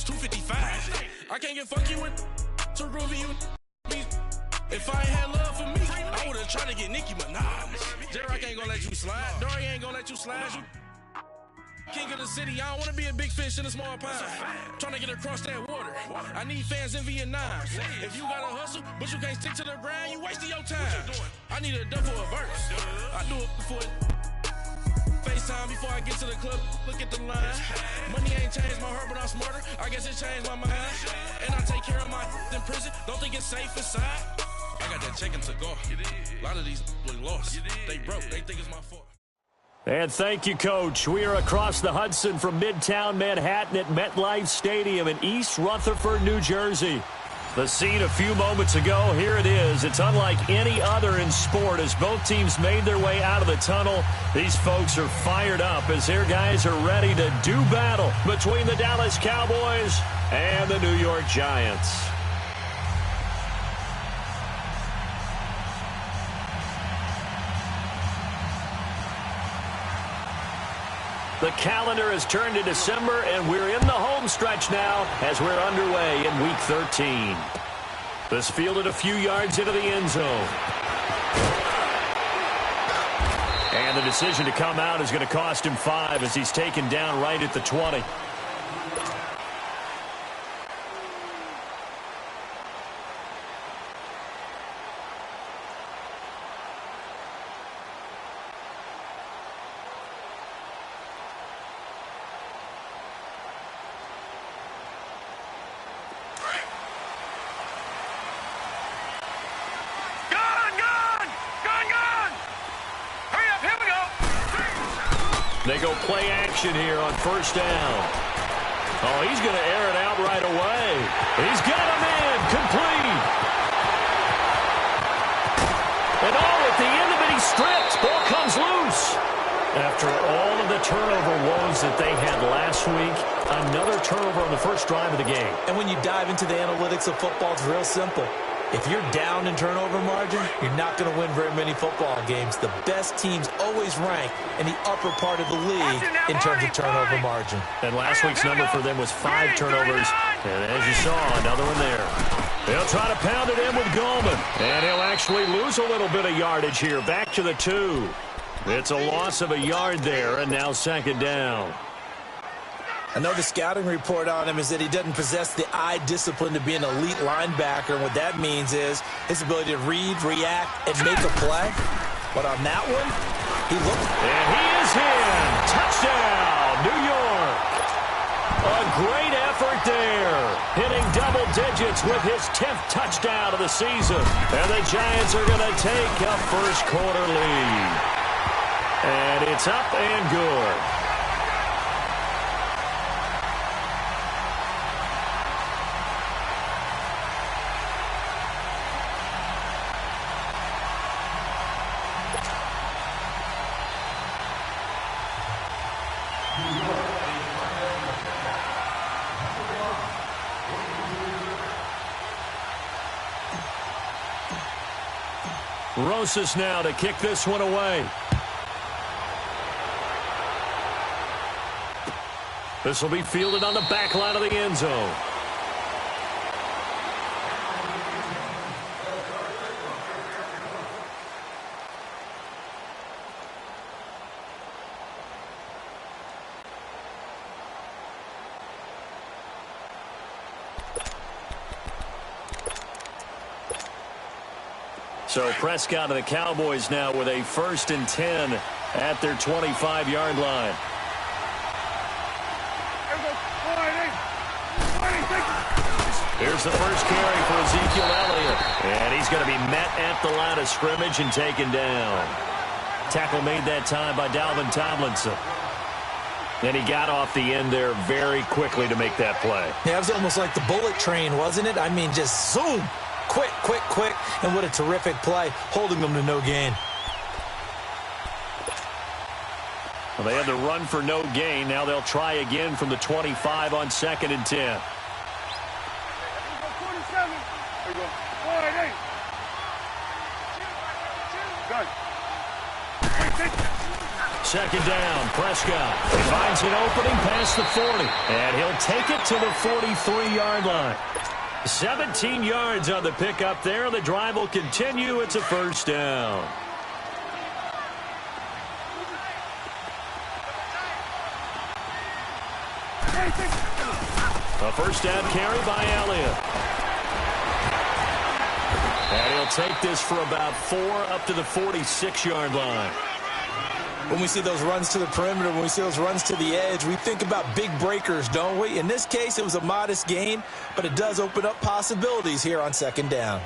255. I can't get funky with too groovy you. If I ain't had love for me, I would've tried to get Nicki Minaj. J-Rock ain't gonna let you slide. Dory ain't gonna let you slide. You king of the city, I don't wanna be a big fish in a small pond. Trying to get across that water. I need fans in Vietnam. If you gotta hustle, but you can't stick to the grind, you wasting your time. I need a double a verse. I do it for FaceTime before I get to the club. Look at the line. Money ain't changed my heart, but I'm smarter. I guess it changed my mind. And I take care of my in prison. Don't think it's safe inside. I got that chicken to go. A lot of these we lost. They broke. They think it's my fault. And thank you, Coach. We are across the Hudson from Midtown Manhattan at MetLife Stadium in East Rutherford, New Jersey. The scene a few moments ago, here it is. It's unlike any other in sport as both teams made their way out of the tunnel. These folks are fired up as their guys are ready to do battle between the Dallas Cowboys and the New York Giants. The calendar has turned to December, and we're in the home stretch now as we're underway in Week 13. This fielded a few yards into the end zone. And the decision to come out is going to cost him 5 as he's taken down right at the 20. They go play action here on first down. Oh, he's going to air it out right away. He's got him in. Complete. And at the end of it, he stripped. Ball comes loose. After all of the turnover woes that they had last week, another turnover on the first drive of the game. And when you dive into the analytics of football, it's real simple. If you're down in turnover margin, you're not going to win very many football games. The best teams always rank in the upper part of the league in terms of turnover margin. And last week's number for them was 5 turnovers. And as you saw, another one there. They'll try to pound it in with Goldman. And he'll actually lose a little bit of yardage here. Back to the 2. It's a loss of a yard there, and now second down. I know the scouting report on him is that he doesn't possess the eye discipline to be an elite linebacker. And what that means is his ability to read, react, and make a play. But on that one, he looked. And he is in. Touchdown, New York. A great effort there. Hitting double digits with his 10th touchdown of the season. And the Giants are going to take a first quarter lead. And it's up and good. Rosas now to kick this one away. This will be fielded on the back line of the end zone. So Prescott and the Cowboys now with a 1st and 10 at their 25-yard line. Here's the first carry for Ezekiel Elliott. And he's going to be met at the line of scrimmage and taken down. Tackle made that time by Dalvin Tomlinson. Then he got off the end there very quickly to make that play. Yeah, it was almost like the bullet train, wasn't it? I mean, just zoom. Quick, quick, quick. And what a terrific play, holding them to no gain. Well, they had the run for no gain. Now they'll try again from the 25 on 2nd and 10. second down. Prescott finds an opening past the 40, and he'll take it to the 43-yard line. 17 yards on the pickup there. The drive will continue. It's a first down. A first down carry by Elliott. And he'll take this for about 4 up to the 46-yard line. When we see those runs to the perimeter, when we see those runs to the edge, we think about big breakers, don't we? In this case, it was a modest gain, but it does open up possibilities here on second down.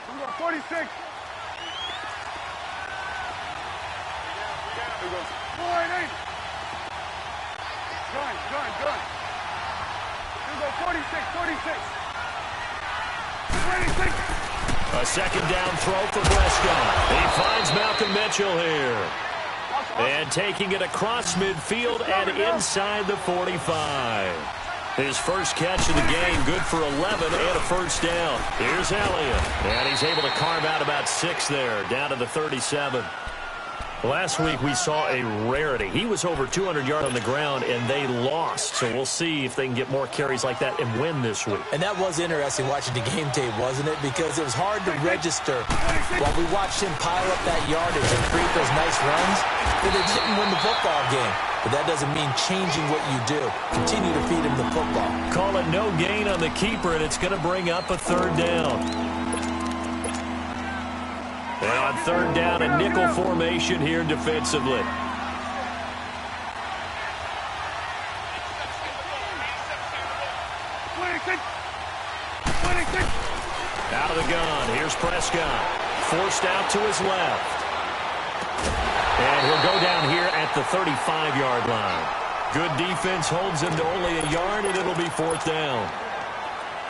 Number 46. Here we go. 4-8. Gun. Here we go. 46. 46. A second down throw for Prescott. He finds Malcolm Mitchell here. And taking it across midfield and inside the 45. His first catch of the game, good for 11 and a first down. Here's Elliott. And he's able to carve out about 6 there, down to the 37. Last week we saw a rarity. He was over 200 yards on the ground, and they lost. So we'll see if they can get more carries like that and win this week. And that was interesting watching the game tape, wasn't it? Because it was hard to register while we watched him pile up that yardage and create those nice runs, that they didn't win the football game. But that doesn't mean changing what you do. Continue to feed him the football. Call it no gain on the keeper, and it's going to bring up a third down. And on third down, a nickel formation here defensively. Out of the gun. Here's Prescott. Forced out to his left. And he'll go down here at the 35-yard line. Good defense holds him to only a yard, and it'll be fourth down.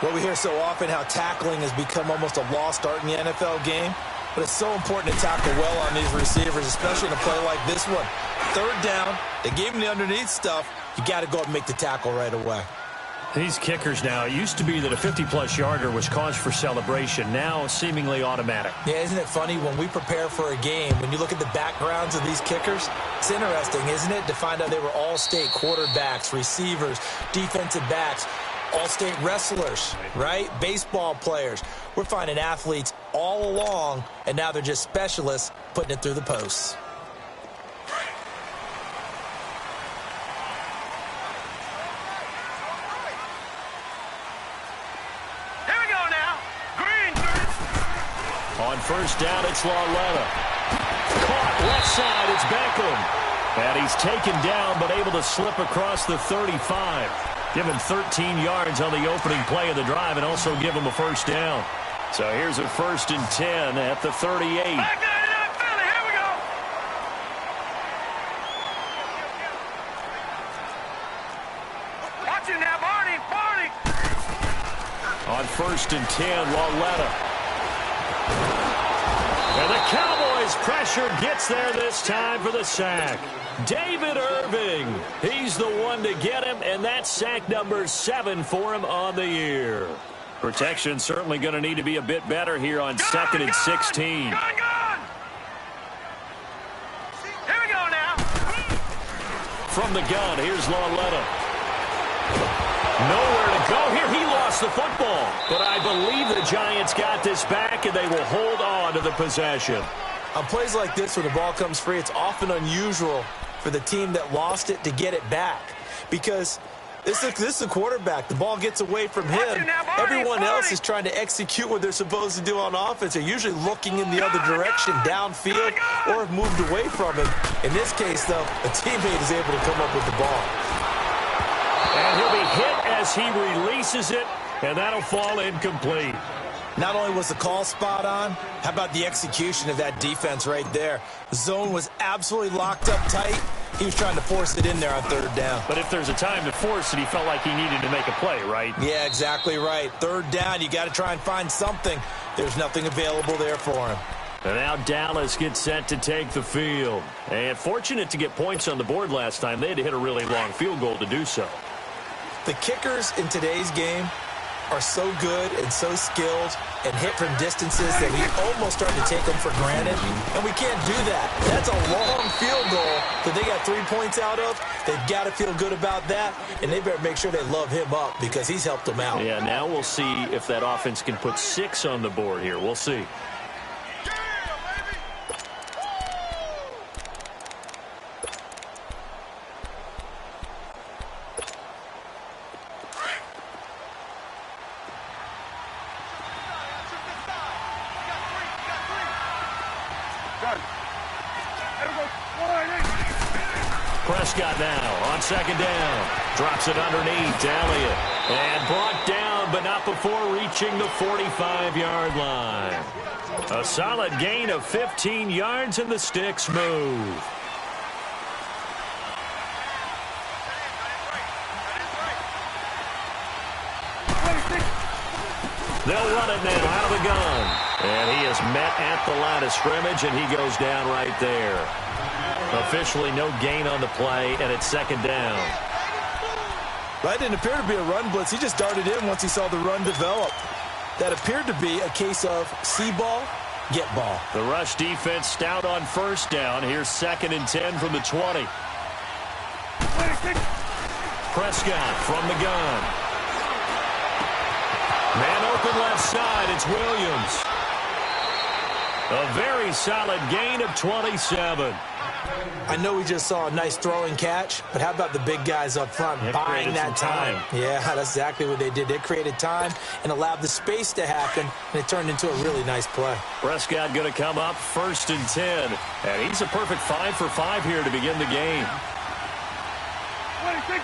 Well, we hear so often how tackling has become almost a lost art in the NFL game. But it's so important to tackle well on these receivers, especially in a play like this one. Third down, they gave him the underneath stuff. You got to go and make the tackle right away. These kickers now, it used to be that a 50-plus yarder was cause for celebration. Now, seemingly automatic. Yeah, isn't it funny when we prepare for a game, when you look at the backgrounds of these kickers, it's interesting, isn't it, to find out they were all-state quarterbacks, receivers, defensive backs, all-state wrestlers, right? Baseball players. We're finding athletes all along, and now they're just specialists putting it through the posts. Here we go now. Green. On first down, it's Lauletta. Caught left side, it's Beckham. And he's taken down, but able to slip across the 35. Give him 13 yards on the opening play of the drive and also give him a first down. So here's a 1st and 10 at the 38. Back there, Philly. Here we go. Watch it now, Barney. On 1st and 10, Lauletta. And the Cowboys pressure gets there this time for the sack. David Irving, he's the one to get him, and that's sack number 7 for him on the year. Protection certainly going to need to be a bit better here on 2nd and 16. Gun. Here we go now. From the gun, here's Lauletta. Nowhere to go here. He lost the football, but I believe the Giants got this back, and they will hold on to the possession. On plays like this, when the ball comes free, it's often unusual for the team that lost it to get it back. Because this is a quarterback. The ball gets away from him. Everyone else is trying to execute what they're supposed to do on offense. They're usually looking in the other direction, downfield, or have moved away from him. In this case, though, a teammate is able to come up with the ball. And he'll be hit as he releases it, and that'll fall incomplete. Not only was the call spot on, how about the execution of that defense right there? The zone was absolutely locked up tight. He was trying to force it in there on third down. But if there's a time to force it, he felt like he needed to make a play, right? Yeah, exactly right. Third down, you got to try and find something. There's nothing available there for him. And now Dallas gets set to take the field. And fortunate to get points on the board last time. They had to hit a really long field goal to do so. The kickers in today's game are so good and so skilled and hit from distances that we almost start to take them for granted, and we can't do that. That's a long field goal that they got 3 points out of. They've got to feel good about that, and they better make sure they love him up because he's helped them out. Yeah, now we'll see if that offense can put 6 on the board here. We'll see. Prescott now on second down. Drops it underneath to Elliott. And brought down, but not before reaching the 45-yard line. A solid gain of 15 yards, and the sticks move. They'll run it now out of the gun. And he is met at the line of scrimmage, and he goes down right there. Officially no gain on the play, and it's second down. That didn't appear to be a run blitz. He just darted in once he saw the run develop. That appeared to be a case of see ball, get ball. The rush defense stout on first down. Here's 2nd and 10 from the 20. Prescott from the gun. Man open left side. It's Williams. A very solid gain of 27. I know we just saw a nice throwing catch, but how about the big guys up front buying that time? Yeah, that's exactly what they did. They created time and allowed the space to happen, and it turned into a really nice play. Prescott going to come up 1st and 10, and he's a perfect 5 for 5 here to begin the game. 26.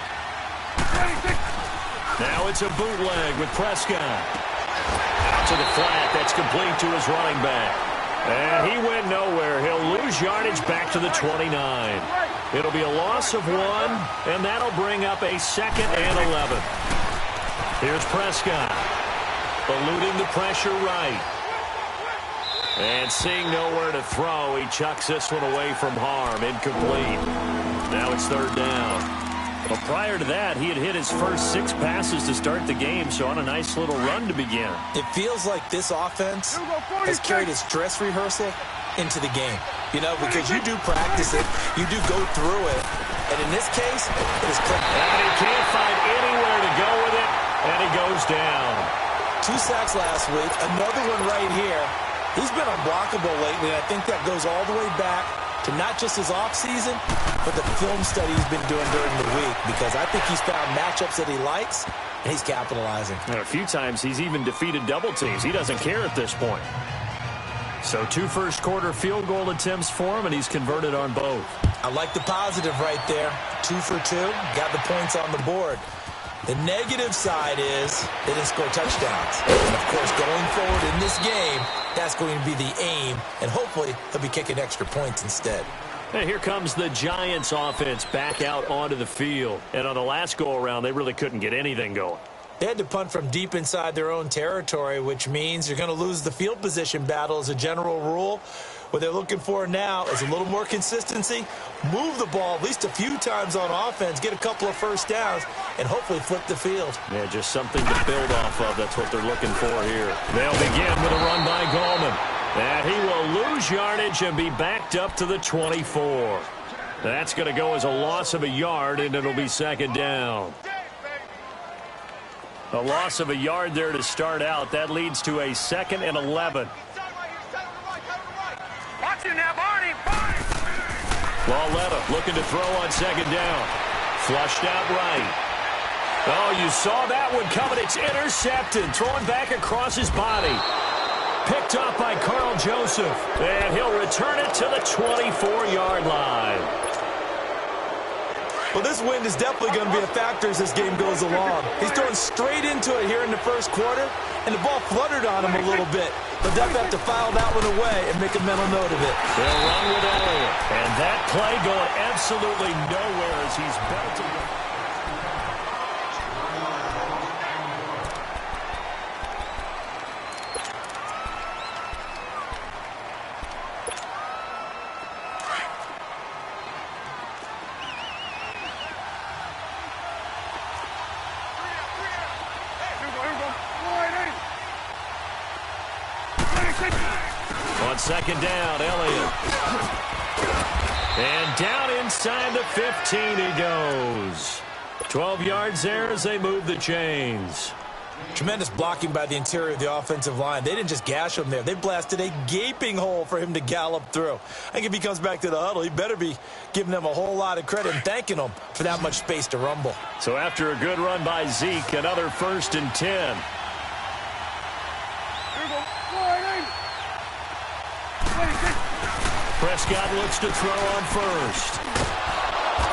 Now it's a bootleg with Prescott. Out to the flat. That's complete to his running back. And he went nowhere. He'll lose yardage back to the 29. It'll be a loss of 1, and that'll bring up a 2nd and 11. Here's Prescott. Eluding the pressure right. And seeing nowhere to throw, he chucks this one away from harm. Incomplete. Now it's 3rd down. Well, prior to that, he had hit his first 6 passes to start the game, so on a nice little run to begin. It feels like this offense has carried its dress rehearsal into the game. You know, because you do practice it, you do go through it, and in this case, it is clicked. And he can't find anywhere to go with it, and he goes down. 2 sacks last week, another one right here. He's been unblockable lately, and I think that goes all the way back to not just his offseason, but the film study he's been doing during the week, because I think he's found matchups that he likes, and he's capitalizing. And a few times he's even defeated double teams. He doesn't care at this point. So 2 first-quarter field goal attempts for him, and he's converted on both. I like the positive right there. 2 for 2, got the points on the board. The negative side is they didn't score touchdowns. And, of course, going forward in this game, that's going to be the aim, and hopefully they'll be kicking extra points instead. And here comes the Giants offense back out onto the field. And on the last go-around, they really couldn't get anything going. They had to punt from deep inside their own territory, which means you're going to lose the field position battle as a general rule. What they're looking for now is a little more consistency, move the ball at least a few times on offense, get a couple of first downs, and hopefully flip the field. Yeah, just something to build off of. That's what they're looking for here. They'll begin with a run by Gallman. And he will lose yardage and be backed up to the 24. That's going to go as a loss of a yard, and it'll be 2nd down. A loss of a yard there to start out. That leads to a 2nd and 11. Watch it now, Barney. Lauletta looking to throw on 2nd down. Flushed out right. Oh, you saw that one coming. It's intercepted. Throwing back across his body. Picked up by Carl Joseph. And he'll return it to the 24-yard line. Well, this wind is definitely going to be a factor as this game goes along. He's throwing straight into it here in the first quarter, and the ball fluttered on him a little bit. They'll definitely have to file that one away and make a mental note of it. They'll run with Elliott. And that play going absolutely nowhere as he's belting it. second down, Elliott. And down inside the 15 he goes. 12 yards there as they move the chains. Tremendous blocking by the interior of the offensive line. They didn't just gash him there. They blasted a gaping hole for him to gallop through. I think if he comes back to the huddle, he better be giving them a whole lot of credit and thanking them for that much space to rumble. So after a good run by Zeke, another 1st and 10. Prescott looks to throw on first.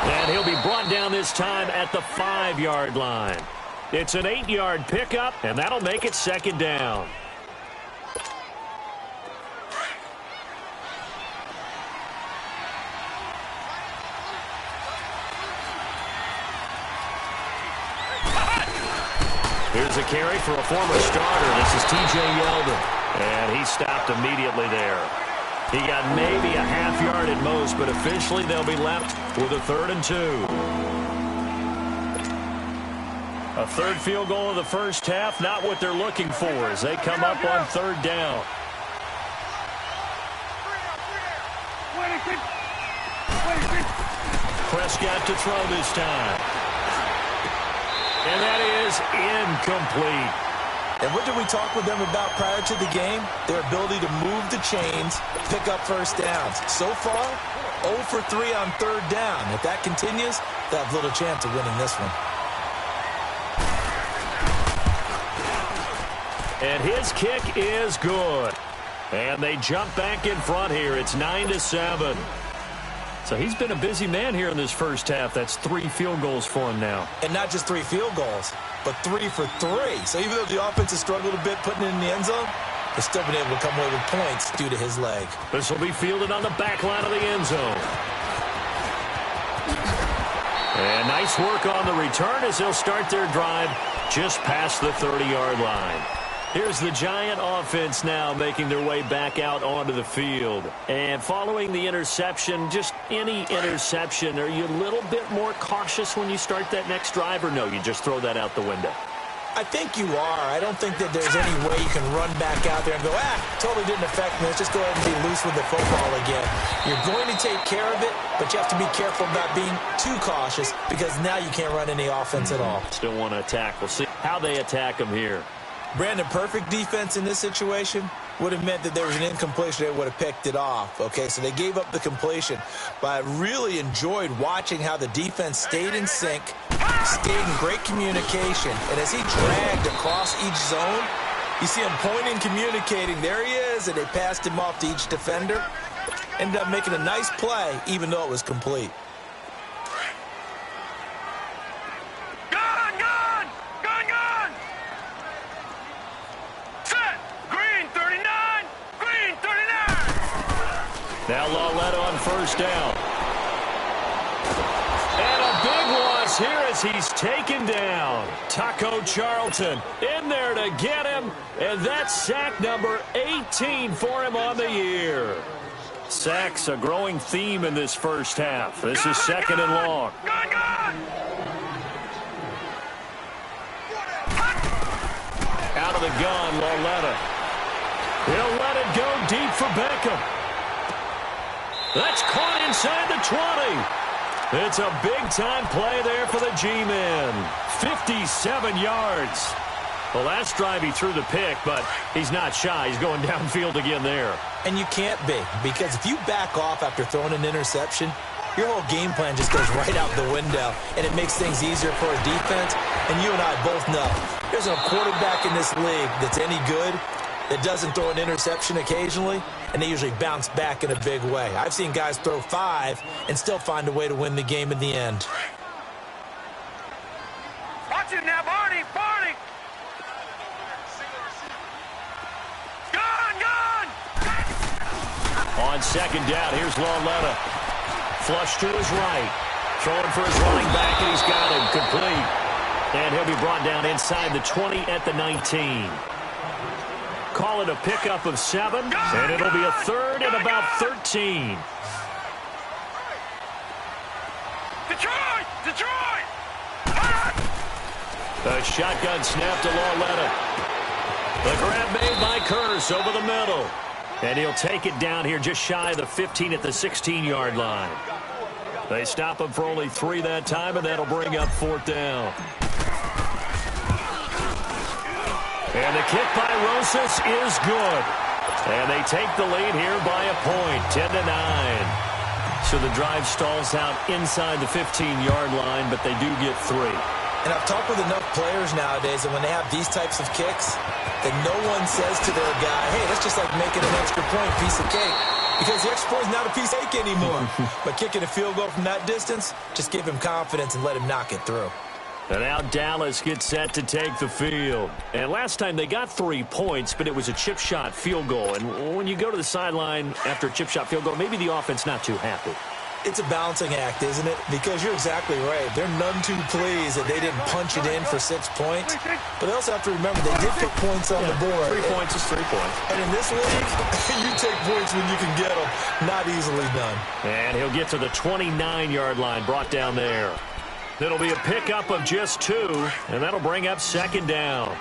And he'll be brought down this time at the 5-yard line. It's an 8-yard pickup, and that'll make it second down. Here's a carry for a former starter. This is T.J. Yeldon, and he stopped immediately there. He got maybe a half yard at most, but officially they'll be left with a 3rd and 2. A third field goal of the first half, not what they're looking for as they come up on 3rd down. Prescott to throw this time. And that is incomplete. And what did we talk with them about prior to the game? Their ability to move the chains, pick up first downs. So far, 0 for 3 on 3rd down. If that continues, they'll have little chance of winning this one. And his kick is good. And they jump back in front here. It's 9-7. So he's been a busy man here in this first half. That's 3 field goals for him now. And not just 3 field goals, but 3 for 3. So even though the offense has struggled a bit putting it in the end zone, they've still been able to come away with points due to his leg. This will be fielded on the back line of the end zone. And nice work on the return as they'll start their drive just past the 30-yard line. Here's the Giant offense now making their way back out onto the field. And following the interception, just any interception, are you a little bit more cautious when you start that next drive, or no, you just throw that out the window? I think you are. I don't think that there's any way you can run back out there and go, totally didn't affect me. Let's just go ahead and be loose with the football again. You're going to take care of it, but you have to be careful about being too cautious because now you can't run any offense at all. Still want to attack. We'll see how they attack them here. Brandon, perfect defense in this situation would have meant that there was an incompletion. They would have picked it off. Okay, so they gave up the completion. But I really enjoyed watching how the defense stayed in sync, stayed in great communication. And as he dragged across each zone, you see him pointing, communicating. There he is, and they passed him off to each defender. Ended up making a nice play, even though it was complete. Now Lawletta on first down. And a big loss here as he's taken down. Taco Charlton in there to get him. And that's sack number 18 for him on the year. Sacks a growing theme in this first half. This is 2nd and long. Out of the gun, Lawletta. He'll let it go deep for Beckham. That's caught inside the 20. It's a big-time play there for the G-men. 57 yards. The last drive he threw the pick, but he's not shy. He's going downfield again there. And you can't be, because if you back off after throwing an interception, your whole game plan just goes right out the window, and it makes things easier for a defense. And you and I both know there's a quarterback in this league that's any good that doesn't throw an interception occasionally, and they usually bounce back in a big way. I've seen guys throw 5 and still find a way to win the game in the end. Watch it now, Barney! Barney! Gone! On second down, here's Lawletta. Flush to his right. Throwing for his running back, and he's got him complete. And he'll be brought down inside the 20 at the 19. Call it a pickup of 7, and it'll be a 3rd and about 13. Detroit! A shotgun snap to Lawletta. The grab made by Curtis over the middle. And he'll take it down here just shy of the 15 at the 16-yard line. They stop him for only 3 that time, and that'll bring up 4th down. And the kick by Rosas is good. And they take the lead here by a point, 10-9. So the drive stalls out inside the 15-yard line, but they do get 3. And I've talked with enough players nowadays that when they have these types of kicks, that no one says to their guy, hey, that's just like making an extra point, piece of cake. Because the extra point is not a piece of cake anymore. But kicking a field goal from that distance, just give him confidence and let him knock it through. And now Dallas gets set to take the field. And last time they got 3 points, but it was a chip shot field goal. And when you go to the sideline after a chip shot field goal, maybe the offense not too happy. It's a balancing act, isn't it? Because you're exactly right. They're none too pleased that they didn't punch it in for 6 points. But they also have to remember they did put points on the board. 3 points is 3 points. And in this league, you take points when you can get them. Not easily done. And he'll get to the 29-yard line, brought down there. It'll be a pickup of just 2, and that'll bring up 2nd down.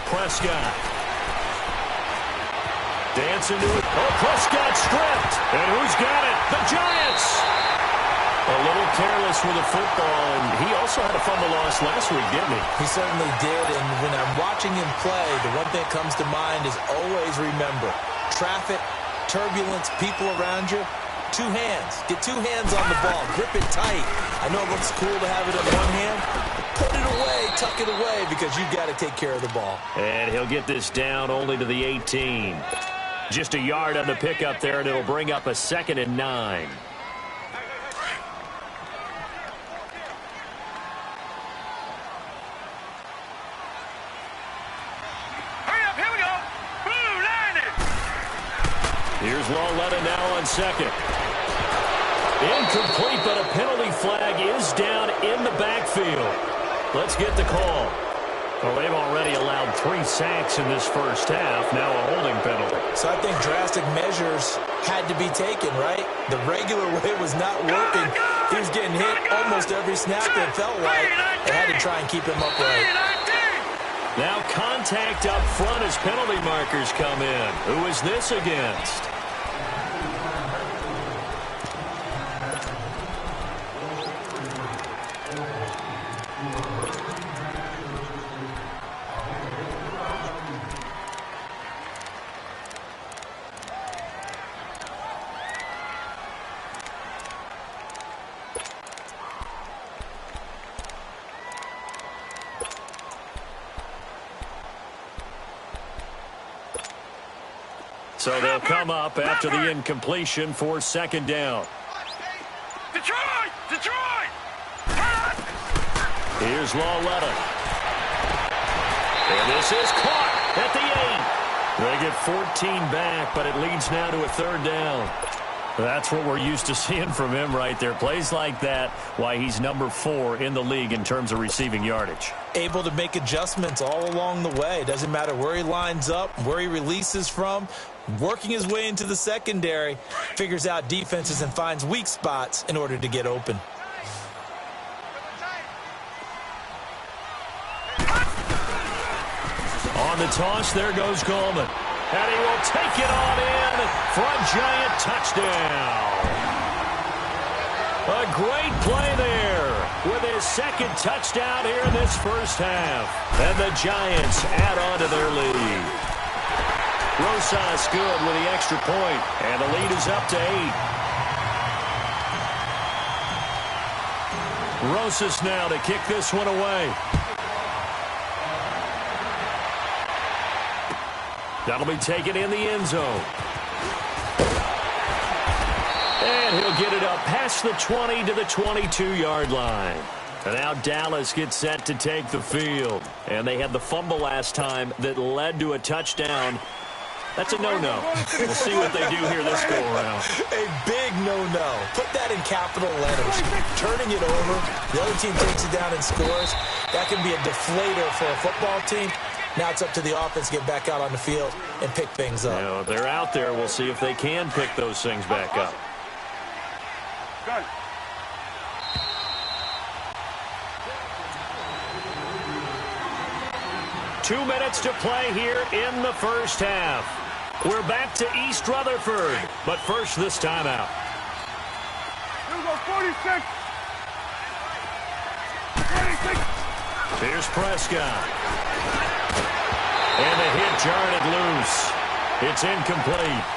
Prescott. Dancing to it. Oh, Prescott stripped. And who's got it? The Giants. A little careless with the football, and he also had a fumble loss last week, didn't he? He certainly did, and when I'm watching him play, the one thing that comes to mind is always remember, traffic, turbulence, people around you, 2 hands. Get 2 hands on the ball. Grip it tight. I know it looks cool to have it in one hand. Put it away, tuck it away, because you've got to take care of the ball. And he'll get this down only to the 18. Just a yard on the pickup there, and it'll bring up a 2nd and 9. Here's Lawletta now on 2nd. Incomplete, but a penalty flag is down in the backfield. Let's get the call. Well, they've already allowed 3 sacks in this first half. Now a holding penalty. So I think drastic measures had to be taken, right? The regular way was not working. He was getting hit almost every snap, it felt like. They had to try and keep him upright. Now contact up front as penalty markers come in. Who is this against? So they'll come up after the incompletion for 2nd down. Detroit! Detroit! Here's Lawletta. And this is caught at the 8. They get 14 back, but it leads now to a 3rd down. That's what we're used to seeing from him right there. Plays like that, why he's number 4 in the league in terms of receiving yardage. Able to make adjustments all along the way. Doesn't matter where he lines up, where he releases from. Working his way into the secondary, figures out defenses and finds weak spots in order to get open. On the toss, there goes Coleman. And he will take it on in for a Giant touchdown. A great play there with his 2nd touchdown here in this first half. And the Giants add on to their lead. Rosas good with the extra point, and the lead is up to 8. Rosas now to kick this one away. That'll be taken in the end zone. And he'll get it up past the 20 to the 22-yard line. And now Dallas gets set to take the field. And they had the fumble last time that led to a touchdown. That's a no-no. We'll see what they do here this go-around. A big no-no. Put that in capital letters. Turning it over, the other team takes it down and scores. That can be a deflator for a football team. Now it's up to the offense to get back out on the field and pick things up. You know, they're out there. We'll see if they can pick those things back up. 2 minutes to play here in the first half. We're back to East Rutherford, but first this timeout. Here we go, 46. 26. Here's Prescott. And the hit jarred it loose. It's incomplete.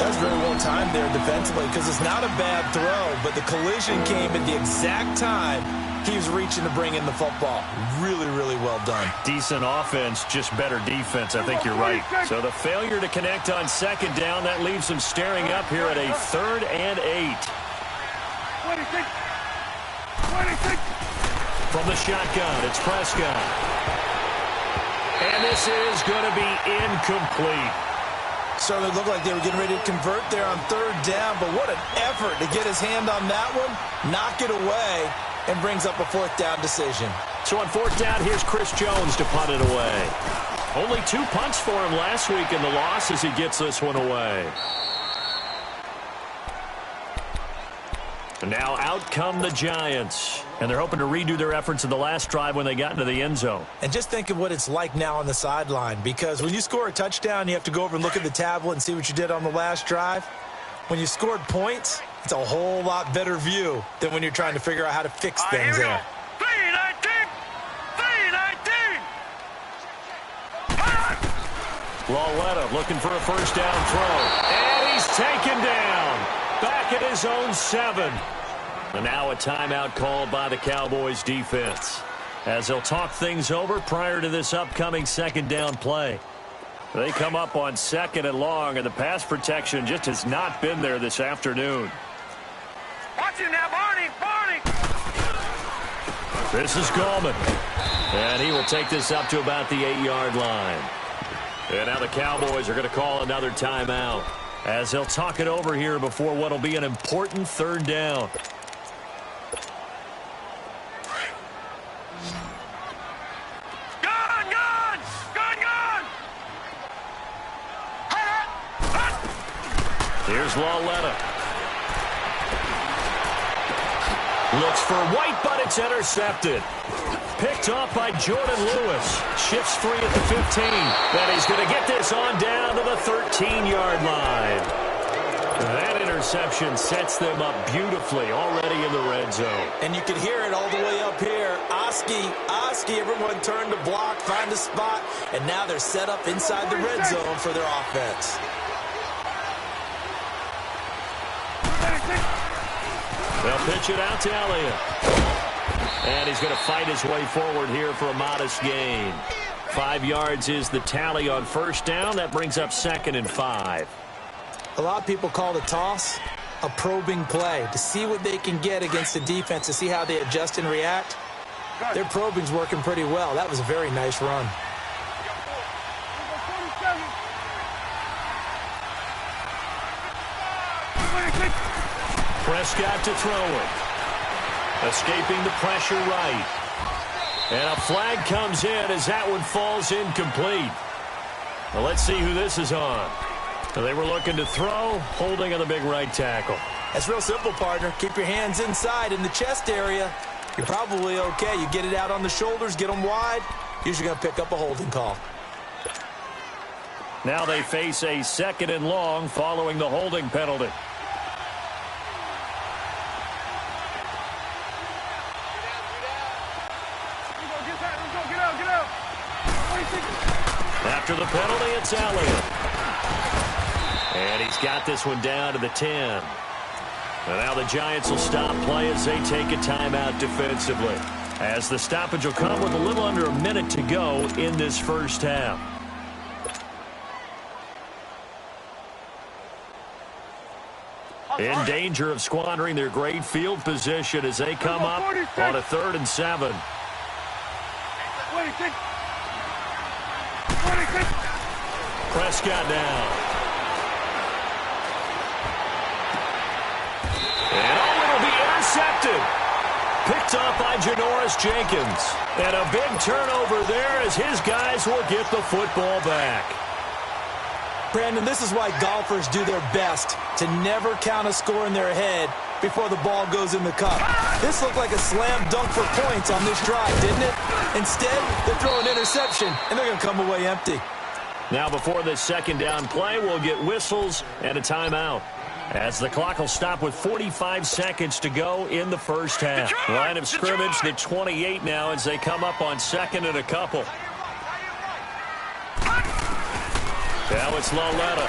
That was very well timed there defensively because it's not a bad throw, but the collision came at the exact time he was reaching to bring in the football. Really, really well done. Decent offense, just better defense. I think you're right. So the failure to connect on second down, that leaves them staring up here at a 3rd and 8. 26. 26. From the shotgun, it's Prescott. And this is going to be incomplete. Certainly looked like they were getting ready to convert there on 3rd down, but what an effort to get his hand on that one, knock it away, and brings up a 4th down decision. So on 4th down, here's Chris Jones to punt it away. Only 2 punts for him last week in the loss as he gets this one away. And now out come the Giants. And they're hoping to redo their efforts in the last drive when they got into the end zone. And just think of what it's like now on the sideline, because when you score a touchdown, you have to go over and look at the tablet and see what you did on the last drive. When you scored points, it's a whole lot better view than when you're trying to figure out how to fix things there. 319. 319. Lawletta looking for a first down throw. And he's taken down. Back at his own 7. And now a timeout called by the Cowboys defense as they'll talk things over prior to this upcoming 2nd down play. They come up on 2nd and long, and the pass protection just has not been there this afternoon. Watch him now, Barney. Barney. This is Gallman. And he will take this up to about the 8-yard line. And now the Cowboys are going to call another timeout as they'll talk it over here before what will be an important 3rd down. Here's Lawletta. Looks for White, but it's intercepted. Picked off by Jordan Lewis. Shifts free at the 15. Then he's going to get this on down to the 13-yard line. That interception sets them up beautifully already in the red zone. And you can hear it all the way up here. Oski, everyone turned to block, find a spot, and now they're set up inside the red zone for their offense. They'll pitch it out to Elliott. And he's going to fight his way forward here for a modest gain. 5 yards is the tally on 1st down. That brings up 2nd and 5. A lot of people call the toss a probing play to see what they can get against the defense, to see how they adjust and react. Their probing's working pretty well. That was a very nice run. Prescott to throw it. Escaping the pressure right. And a flag comes in as that one falls incomplete. Well, let's see who this is on. They were looking to throw, holding on the big right tackle. That's real simple, partner. Keep your hands inside in the chest area. You're probably okay. You get it out on the shoulders, get them wide. Usually going to pick up a holding call. Now they face a 2nd and long following the holding penalty. After the penalty, it's Elliott. And he's got this one down to the 10. And now the Giants will stop play as they take a timeout defensively. As the stoppage will come with a little under a minute to go in this first half. In danger of squandering their great field position as they come up on a 3rd and 7. 26. Prescott down. And it'll be intercepted. Picked off by Janoris Jenkins. And a big turnover there as his guys will get the football back. Brandon, this is why golfers do their best to never count a score in their head before the ball goes in the cup. This looked like a slam dunk for points on this drive, didn't it? Instead, they're throwing interception, and they're going to come away empty. Now, before this second down play, we'll get whistles and a timeout, as the clock will stop with 45 seconds to go in the first half. Line of scrimmage, the 28 now, as they come up on second and a couple. Now it's Laletta.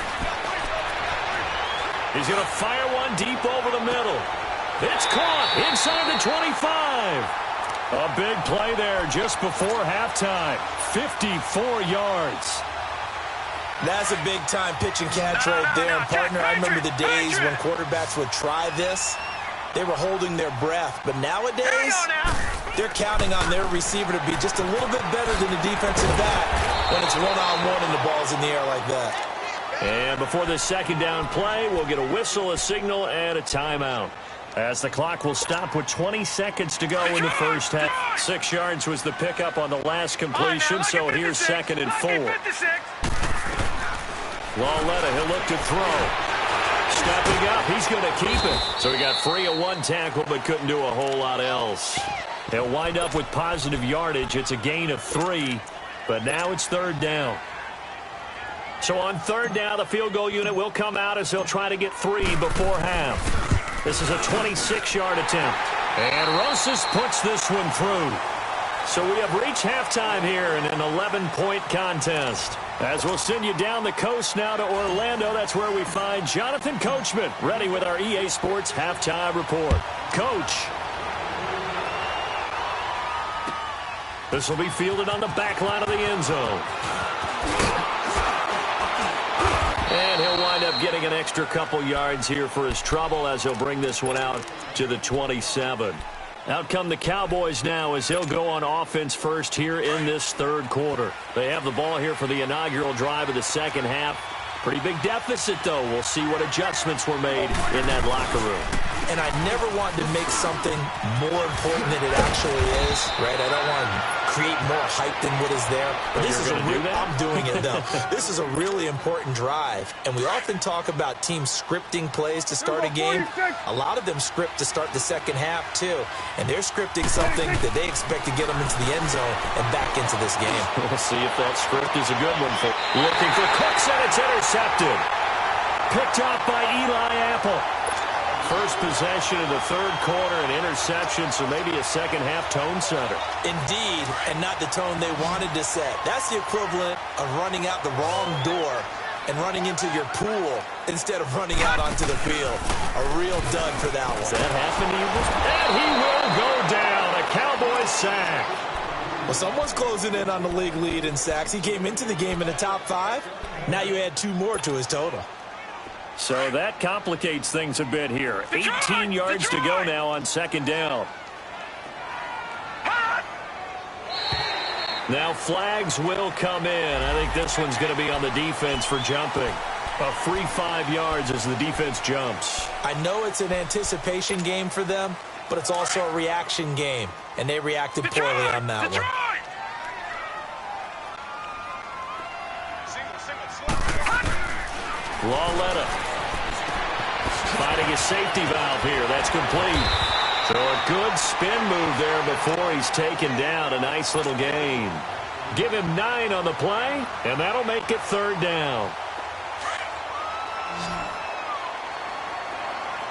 He's going to fire one deep over the middle. It's caught inside the 25. A big play there just before halftime. 54 yards. That's a big-time pitch and catch right there. And, partner, I remember the days when quarterbacks would try this. They were holding their breath. But nowadays, they're counting on their receiver to be just a little bit better than the defensive back when it's one-on-one and the ball's in the air like that. And before the second down play, we'll get a whistle, a signal, and a timeout, as the clock will stop with 20 seconds to go in the first half. 6 yards was the pickup on the last completion, so here's second and 4. Laletta, he'll look to throw. Stepping up, he's going to keep it. So he got free of one tackle, but couldn't do a whole lot else. He'll wind up with positive yardage. It's a gain of 3, but now it's third down. So on third down, the field goal unit will come out as they'll try to get 3 before half. This is a 26-yard attempt. And Rosas puts this one through. So we have reached halftime here in an 11-point contest. As we'll send you down the coast now to Orlando, that's where we find Jonathan Coachman, ready with our EA Sports Halftime Report. Coach. This will be fielded on the back line of the end zone. And he'll wind up getting an extra couple yards here for his trouble as he'll bring this one out to the 27. Out come the Cowboys now as they'll go on offense first here in this third quarter. They have the ball here for the inaugural drive of the second half. Pretty big deficit, though. We'll see what adjustments were made in that locker room. And I never want to make something more important than it actually is, right? I don't want to create more hype than what is there. But this is I'm doing it, though. This is a really important drive. And we often talk about teams scripting plays to start a game. A lot of them script to start the second half, too. And they're scripting something that they expect to get them into the end zone and back into this game. We'll see if that script is a good one. Looking for Cooks, and it's intercepted. Picked off by Eli Apple. First possession of the third quarter, an interception, so maybe a second-half tone setter. Indeed, and not the tone they wanted to set. That's the equivalent of running out the wrong door and running into your pool instead of running out onto the field. A real dud for that one. Does that happen to you? And he will go down. A Cowboys sack. Well, someone's closing in on the league lead in sacks. He came into the game in the top 5. Now you add 2 more to his total. So that complicates things a bit here. 18 yards to go now on second down. Now flags will come in. I think this one's going to be on the defense for jumping. A free 5 yards as the defense jumps. I know it's an anticipation game for them, but it's also a reaction game, and they reacted poorly on that one. Laletta finding a safety valve here. That's complete. So a good spin move there before he's taken down. A nice little gain. Give him 9 on the play, and that'll make it third down.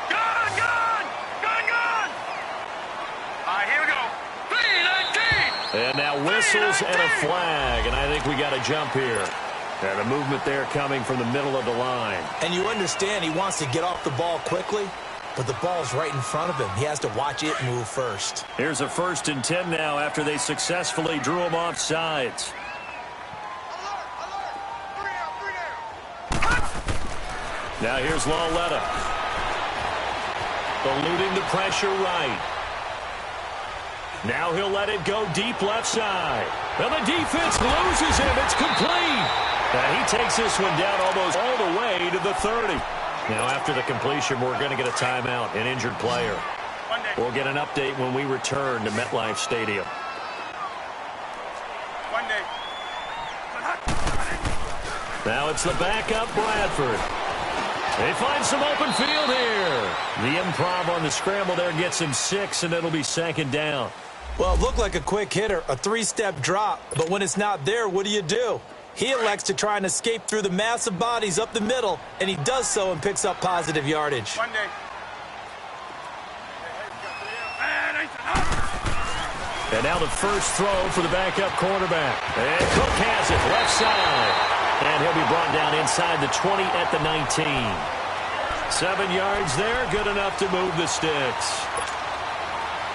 Here we go. And now whistles and a flag, and I think we got a jump here. And a movement there coming from the middle of the line. And you understand he wants to get off the ball quickly, but the ball's right in front of him. He has to watch it move first. Here's a 1st and 10 now after they successfully drew him off sides. Now here's Laletta. Eluding the pressure right. Now he'll let it go deep left side. And the defense loses him. It's complete. And he takes this one down almost all the way to the 30. Now after the completion, we're going to get a timeout, an injured player. We'll get an update when we return to MetLife Stadium. Now it's the backup Bradford. They find some open field here. The improv on the scramble there gets him 6, and it'll be second down. Well, it looked like a quick hitter, a 3-step drop, but when it's not there, what do? He elects to try and escape through the massive bodies up the middle, and he does so and picks up positive yardage. And now the first throw for the backup quarterback. And Cook has it left side. And he'll be brought down inside the 20 at the 19. 7 yards there, good enough to move the sticks.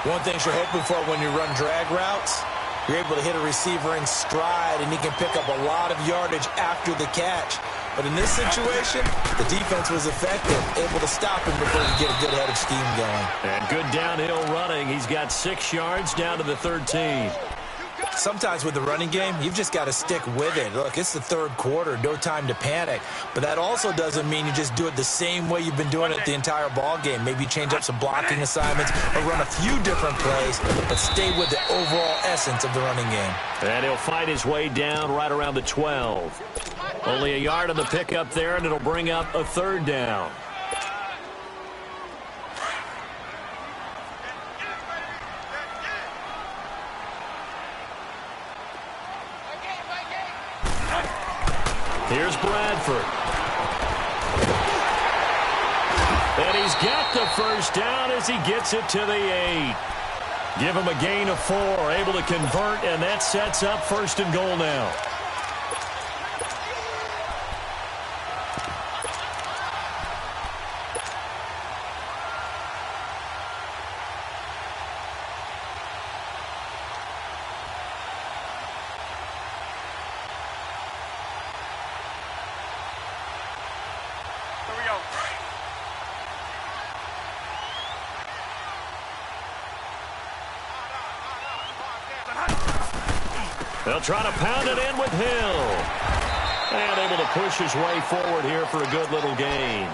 One thing you're hoping for when you run drag routes, you're able to hit a receiver in stride, and he can pick up a lot of yardage after the catch. But in this situation, the defense was effective, able to stop him before he get a good head of steam going. And good downhill running. He's got 6 yards down to the 13. Sometimes with the running game, you've just got to stick with it. Look, it's the third quarter, no time to panic. But that also doesn't mean you just do it the same way you've been doing it the entire ball game. Maybe change up some blocking assignments or run a few different plays, but stay with the overall essence of the running game. And he'll fight his way down right around the 12. Only a yard on the pickup there, and it'll bring up a third down. Here's Bradford. And he's got the first down as he gets it to the 8. Give him a gain of 4, able to convert, and that sets up first and goal now. They'll try to pound it in with Hill. And able to push his way forward here for a good little gain.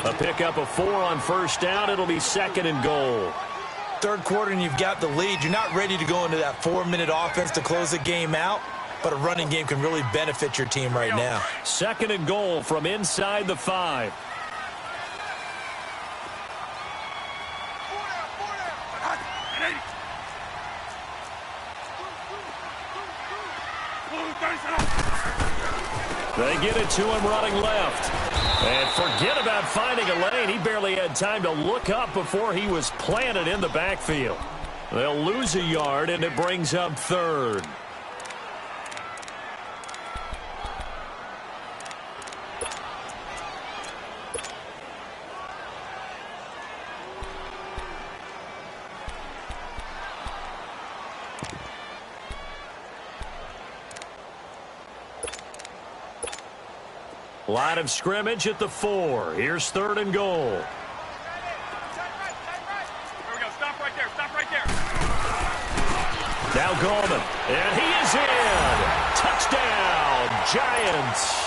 A pickup of 4 on first down. It'll be second and goal. Third quarter and you've got the lead. You're not ready to go into that 4-minute offense to close the game out, but a running game can really benefit your team right now. Second and goal from inside the 5. They get it to him running left. And forget about finding a lane. He barely had time to look up before he was planted in the backfield. They'll lose a yard, and it brings up third. Line of scrimmage at the 4. Here's third and goal. There we go. Stop right there. Stop right there. Now Goldman. And he is in. Touchdown, Giants.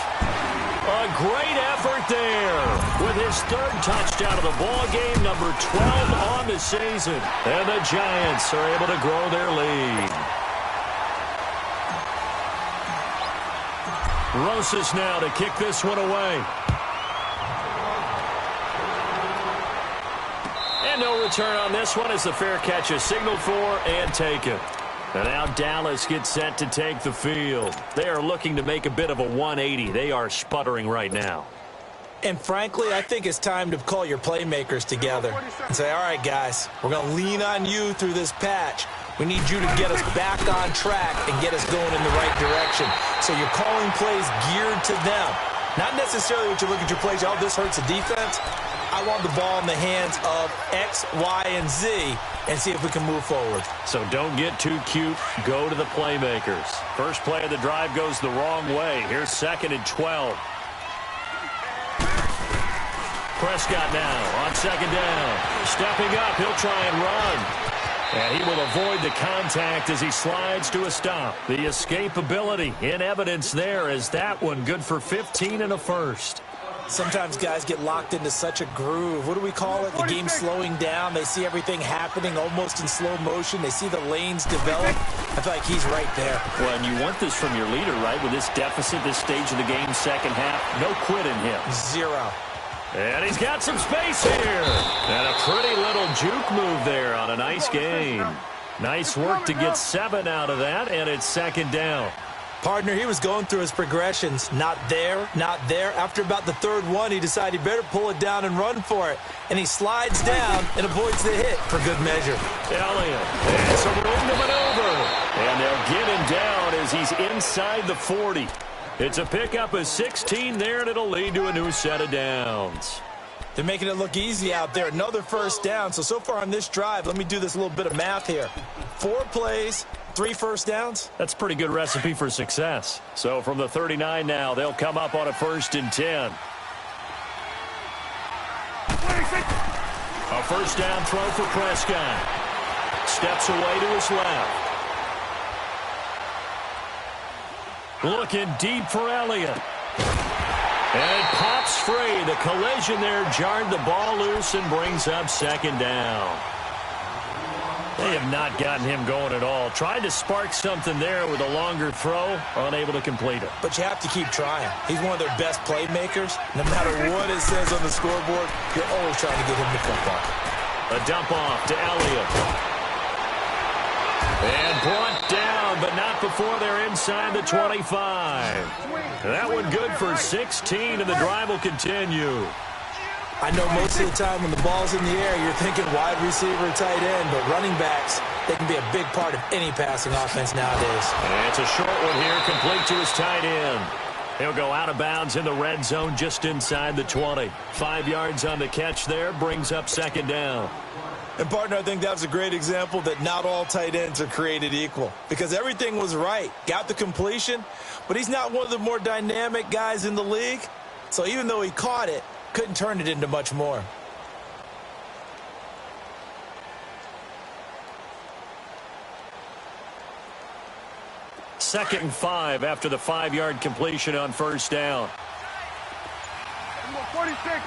A great effort there with his third touchdown of the ball game, number 12 on the season. And the Giants are able to grow their lead. Rosas now to kick this one away. And no return on this one as the fair catch is signaled for and taken. And now Dallas gets set to take the field. They are looking to make a bit of a 180. They are sputtering right now. And frankly, I think it's time to call your playmakers together and say, all right, guys, we're going to lean on you through this patch. We need you to get us back on track and get us going in the right direction. So you're calling plays geared to them. Not necessarily when you look at your plays, oh, this hurts the defense. I want the ball in the hands of X, Y, and Z and see if we can move forward. So don't get too cute. Go to the playmakers. First play of the drive goes the wrong way. Here's second and 12. Prescott now on second down. Stepping up, he'll try and run. And he will avoid the contact as he slides to a stop. The escapability in evidence there as that one good for 15 and a first. Sometimes guys get locked into such a groove. What do we call it? The game slowing down. They see everything happening almost in slow motion. They see the lanes develop. I feel like he's right there. Well, and you want this from your leader, right? With this deficit, this stage of the game, second half, no quit in him. 0. And he's got some space here. And a pretty little juke move there on a nice game. Nice work to get 7 out of that, and it's second down. Partner, he was going through his progressions. Not there, not there. After about the third one, he decided he better pull it down and run for it. And he slides down and avoids the hit for good measure. Elliott, and some room to maneuver. And they'll get him down as he's inside the 40. It's a pickup of 16 there, and it'll lead to a new set of downs. They're making it look easy out there. Another first down. So far on this drive, let me do this little bit of math here. 4 plays, 3 first downs. That's a pretty good recipe for success. So from the 39 now, they'll come up on a 1st and 10. A first down throw for Prescott. Steps away to his left. Looking deep for Elliott. And it pops free. The collision there jarred the ball loose and brings up second down. They have not gotten him going at all. Tried to spark something there with a longer throw, unable to complete it. But you have to keep trying. He's one of their best playmakers. No matter what it says on the scoreboard, you're always trying to get him the football. A dump off to Elliott. And brought down, but not before they're inside the 25. That one good for 16, and the drive will continue. I know most of the time when the ball's in the air, you're thinking wide receiver, tight end, but running backs, they can be a big part of any passing offense nowadays. And it's a short one here, complete to his tight end. He'll go out of bounds in the red zone just inside the 20. 5 yards on the catch there, brings up second down. And, partner, I think that was a great example that not all tight ends are created equal because everything was right. Got the completion, but he's not one of the more dynamic guys in the league. So even though he caught it, couldn't turn it into much more. Second and 5 after the 5-yard completion on first down. 46.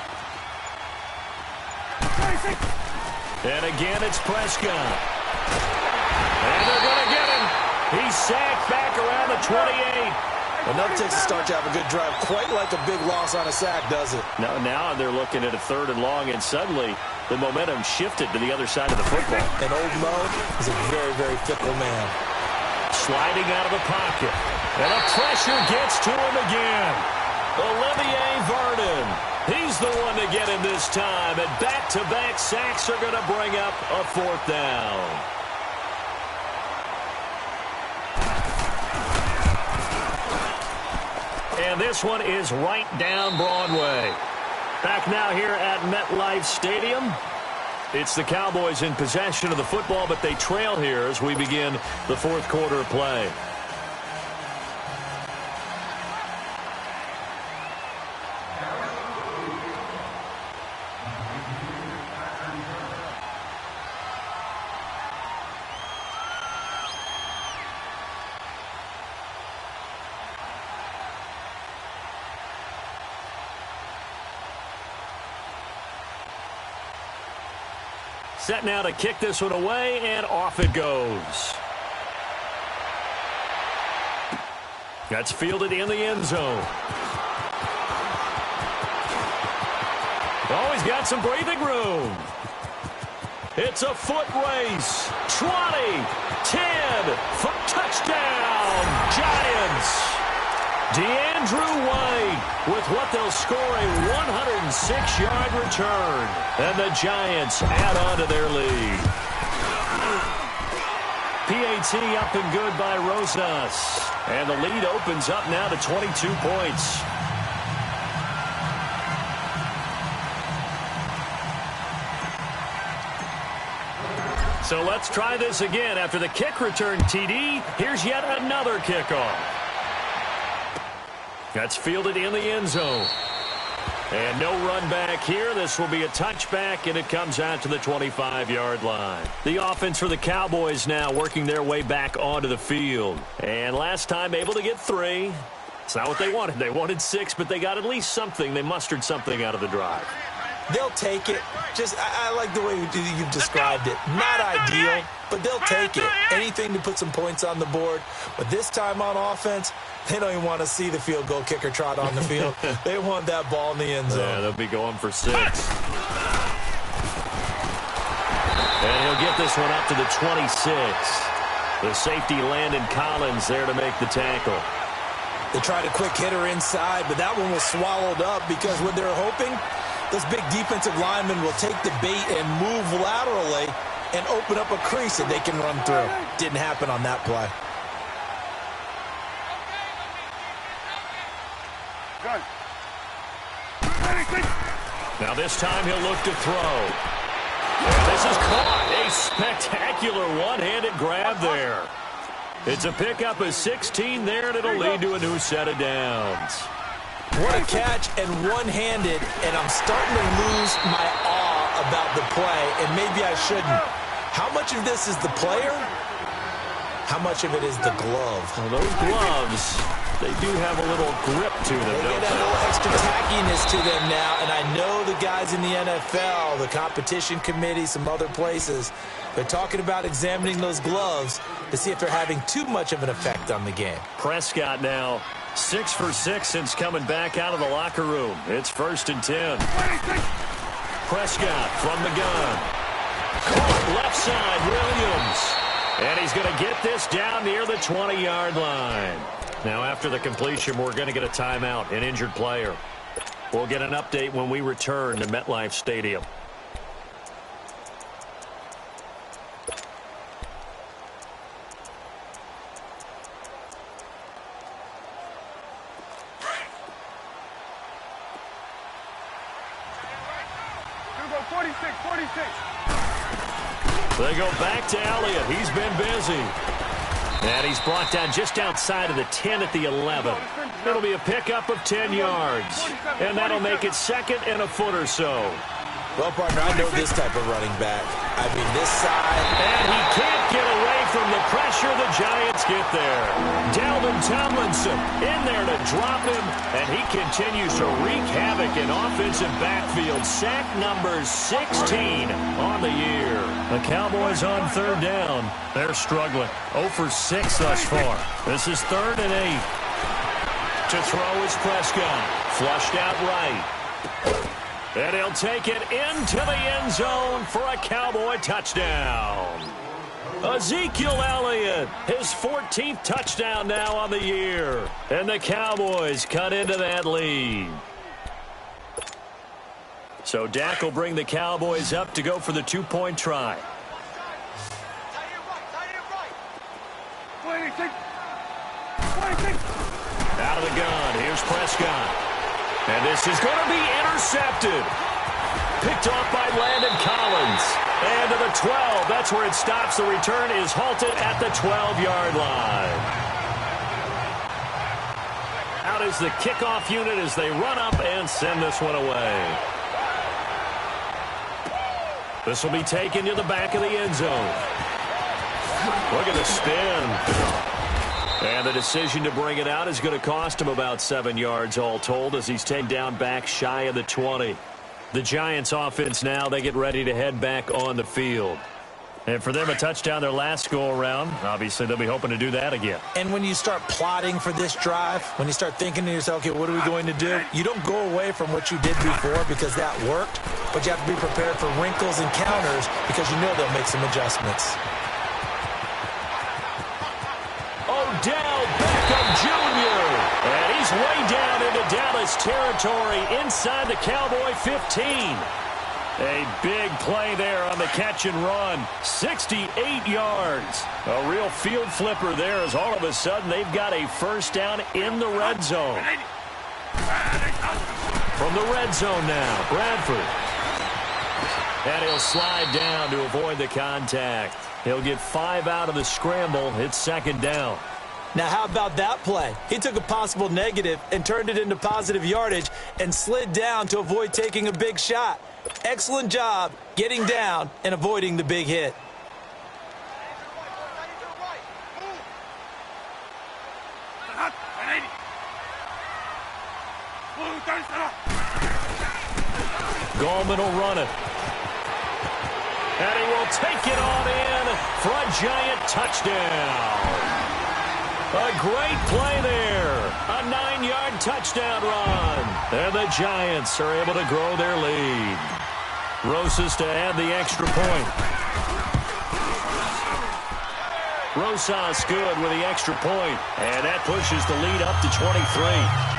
46. And again, it's Prescott. And they're going to get him. He's sacked back around the 28. Enough takes a start to have a good drive. Quite like a big loss on a sack, does it? Now they're looking at a 3rd and long, and suddenly the momentum shifted to the other side of the football. And old Mo is a very, very fickle man. Sliding out of the pocket. And the pressure gets to him again. Olivier Vernon. He's the one to get him this time. And back-to-back sacks are going to bring up a 4th down. And this one is right down Broadway. Back now here at MetLife Stadium. It's the Cowboys in possession of the football, but they trail here as we begin the 4th quarter of play. Set now to kick this one away, and off it goes. That's fielded in the end zone. Oh, he's got some breathing room. It's a foot race. 20, 10, for touchdown, Giants. DeAndrew White with what they'll score a 106-yard return. And the Giants add on to their lead. PAT up and good by Rosas. And the lead opens up now to 22 points. So let's try this again. After the kick return TD, here's yet another kickoff. That's fielded in the end zone. And no run back here. This will be a touchback, and it comes out to the 25-yard line. The offense for the Cowboys now working their way back onto the field. And last time able to get 3. It's not what they wanted. They wanted 6, but they got at least something. They mustered something out of the drive. They'll take it. I like the way you've described it. Not ideal, but they'll take it. Anything to put some points on the board. But this time on offense, they don't even want to see the field goal kicker trot on the field. They want that ball in the end zone. Yeah, they'll be going for 6. And he'll get this one up to the 26. The safety, Landon Collins, there to make the tackle. They tried a quick hitter inside, but that one was swallowed up because what they're hoping, those big defensive linemen will take the bait and move laterally and open up a crease that they can run through. Didn't happen on that play. Now this time he'll look to throw. And this is caught. A spectacular one-handed grab there. It's a pickup of 16 there, and it'll lead to a new set of downs. What a catch, and one-handed, and I'm starting to lose my awe about the play, and maybe I shouldn't. How much of this is the player? How much of it is the glove? Well, those gloves, they do have a little grip to them, They don't get a little extra tackiness to them now, and I know the guys in the NFL, the competition committee, some other places, they're talking about examining those gloves to see if they're having too much of an effect on the game. Prescott now 6 for 6 since coming back out of the locker room. It's 1st and 10. Prescott from the gun. Caught left side, Williams. And he's going to get this down near the 20-yard line. Now, after the completion, we're going to get a timeout, an injured player. We'll get an update when we return to MetLife Stadium. They go back to Elliott. He's been busy. And he's brought down just outside of the 10 at the 11. It'll be a pickup of 10 yards. And that'll make it 2nd and a foot or so. Well, partner, I know this type of running back. I mean, this side. And he can't get away from the pressure. The Giants get there. Dalvin Tomlinson in there to drop him. And he continues to wreak havoc in offensive backfield. Sack number 16 on the year. The Cowboys on 3rd down. They're struggling. 0 for 6 thus far. This is 3rd and 8. To throw is Prescott. Flushed out right. And he'll take it into the end zone for a Cowboy touchdown. Ezekiel Elliott, his 14th touchdown now on the year. And the Cowboys cut into that lead. So Dak will bring the Cowboys up to go for the 2-point try. Out of the gun, here's Prescott. And this is going to be intercepted. Picked off by Landon Collins. And to the 12. That's where it stops. The return is halted at the 12-yard line. Out is the kickoff unit as they run up and send this one away. This will be taken to the back of the end zone. Look at the spin. And the decision to bring it out is going to cost him about 7 yards all told as he's taken down back shy of the 20. The Giants offense now, they get ready to head back on the field. And for them, a touchdown their last go-around. Obviously, they'll be hoping to do that again. And when you start plotting for this drive, when you start thinking to yourself, okay, what are we going to do? You don't go away from what you did before because that worked, but you have to be prepared for wrinkles and counters because you know they'll make some adjustments. Odell Beckham Jr. And he's way down into Dallas territory inside the Cowboy 15. A big play there on the catch and run. 68 yards. A real field flipper there as all of a sudden they've got a first down in the red zone. From the red zone now, Bradford. And he'll slide down to avoid the contact. He'll get 5 out of the scramble. It's 2nd down. Now, how about that play? He took a possible negative and turned it into positive yardage and slid down to avoid taking a big shot. Excellent job getting down and avoiding the big hit. Gallman will run it. And he will take it on in for a Giant touchdown. A great play there. A 9-yard touchdown run. And the Giants are able to grow their lead. Rosas to add the extra point. Rosas good with the extra point. And that pushes the lead up to 23.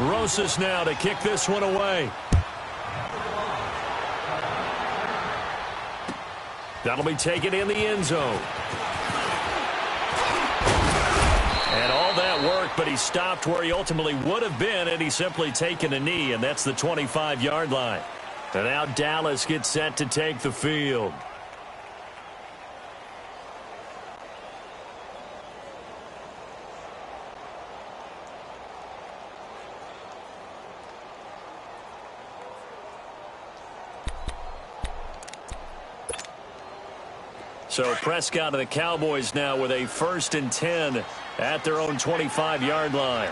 Rosas now to kick this one away. That'll be taken in the end zone. And all that work, but he stopped where he ultimately would have been, and he's simply taken a knee, and that's the 25-yard line. And now Dallas gets set to take the field. So Prescott of the Cowboys now with a 1st and 10 at their own 25-yard line.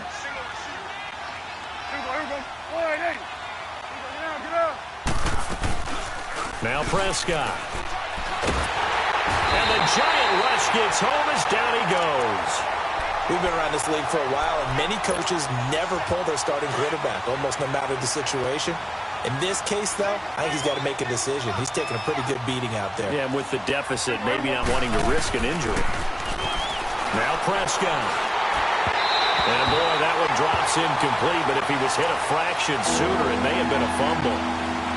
Now Prescott. And the Giant rush gets home as down he goes. We've been around this league for a while, and many coaches never pull their starting quarterback, almost no matter the situation. In this case, though, I think he's got to make a decision. He's taking a pretty good beating out there. Yeah, and with the deficit, maybe not wanting to risk an injury. Now Prescott. And, boy, that one drops incomplete, but if he was hit a fraction sooner, it may have been a fumble.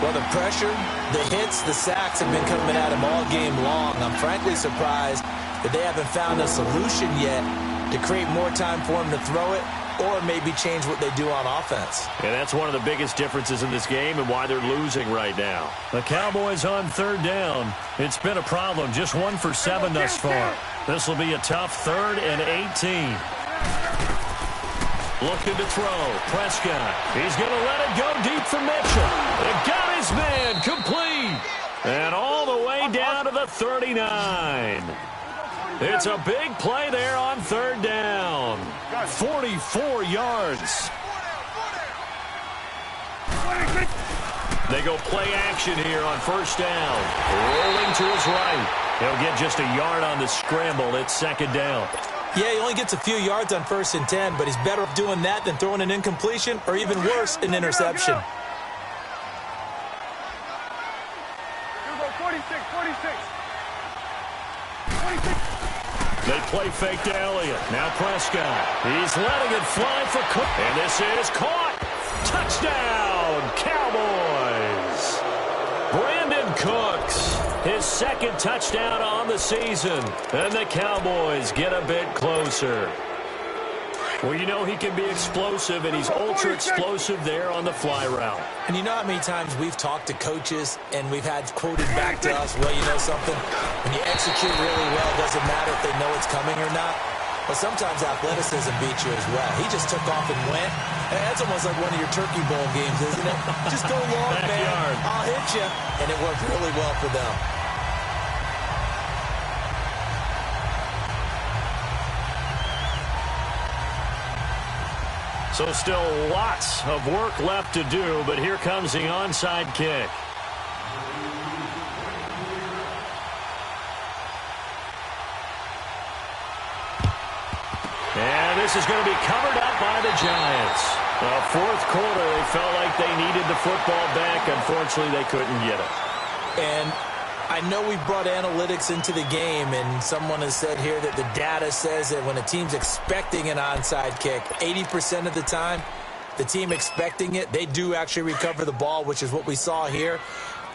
Well, the pressure, the hits, the sacks have been coming at him all game long. I'm frankly surprised that they haven't found a solution yet to create more time for him to throw it, or maybe change what they do on offense. Yeah, that's one of the biggest differences in this game and why they're losing right now. The Cowboys on 3rd down. It's been a problem. Just 1 for 7 thus far. This will be a tough 3rd and 18. Looking to throw. Prescott. He's going to let it go deep for Mitchell. It got his man complete. And all the way down to the 39. It's a big play there on 3rd down. 44 yards. They go play action here on 1st down. Rolling to his right. He'll get just a yard on the scramble. It's 2nd down. Yeah, he only gets a few yards on 1st and 10, but he's better off doing that than throwing an incompletion or even worse, an interception. 46. They play fake to Elliott. Now Prescott. He's letting it fly for Cook. And this is caught. Touchdown, Cowboys. Brandon Cooks, his 2nd touchdown on the season. And the Cowboys get a bit closer. Well, you know he can be explosive, and he's ultra-explosive there on the fly route. And you know how many times we've talked to coaches and we've had quoted back to us, well, you know something? When you execute really well, it doesn't matter if they know it's coming or not. But sometimes athleticism beats you as well. He just took off and went. And that's almost like one of your Turkey Bowl games, isn't it? Just go long, man. I'll hit you. And it worked really well for them. So still lots of work left to do, but here comes the onside kick. And this is going to be covered up by the Giants. The 4th quarter, they felt like they needed the football back. Unfortunately, they couldn't get it. And I know we've brought analytics into the game, and someone has said here that the data says that when a team's expecting an onside kick, 80% of the time, the team expecting it, they do actually recover the ball, which is what we saw here.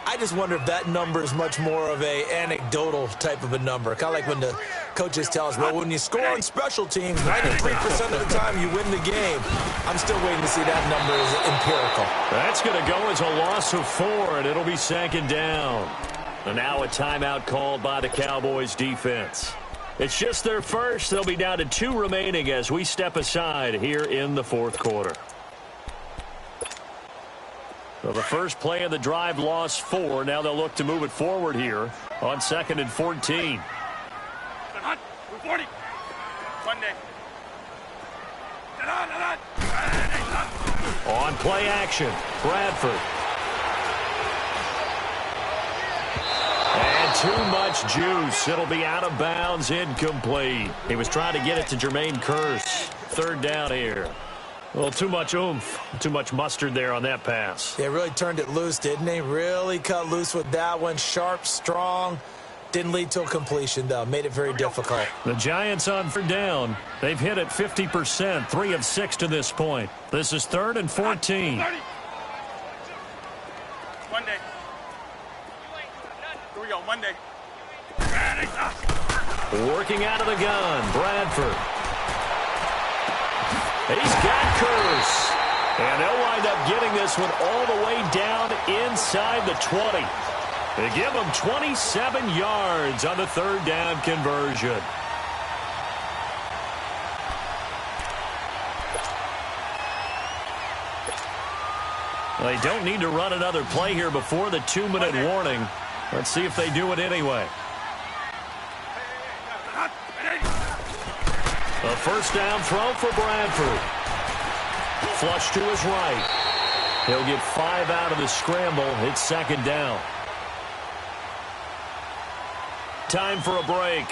I just wonder if that number is much more of a anecdotal type of a number. Kind of like when the coaches tell us, well, when you score on special teams, 93% of the time you win the game. I'm still waiting to see that number as empirical. That's going to go as a loss of 4, and it'll be 2nd down. And now a timeout called by the Cowboys defense. It's just their first. They'll be down to 2 remaining as we step aside here in the 4th quarter. So the first play of the drive lost 4. Now they'll look to move it forward here on 2nd and 14. Hot. 40. Monday. On play action, Bradford. And too much juice. It'll be out of bounds, incomplete. He was trying to get it to Jermaine Kearse. 3rd down here. Well, too much oomph, too much mustard there on that pass. They really turned it loose, didn't they? Really cut loose with that one. Sharp, strong. Didn't lead to a completion, though. Made it very difficult. The Giants on 3rd down. They've hit it 50%, 3 of 6 to this point. This is 3rd and 14. Monday. Here we go, Monday. Working out of the gun, Bradford. He's got Kearse. And they'll wind up getting this one all the way down inside the 20. They give him 27 yards on the 3rd down conversion. They don't need to run another play here before the 2-minute warning. Let's see if they do it anyway. A 1st down throw for Bradford. Flush to his right. He'll get 5 out of the scramble. It's 2nd down. Time for a break.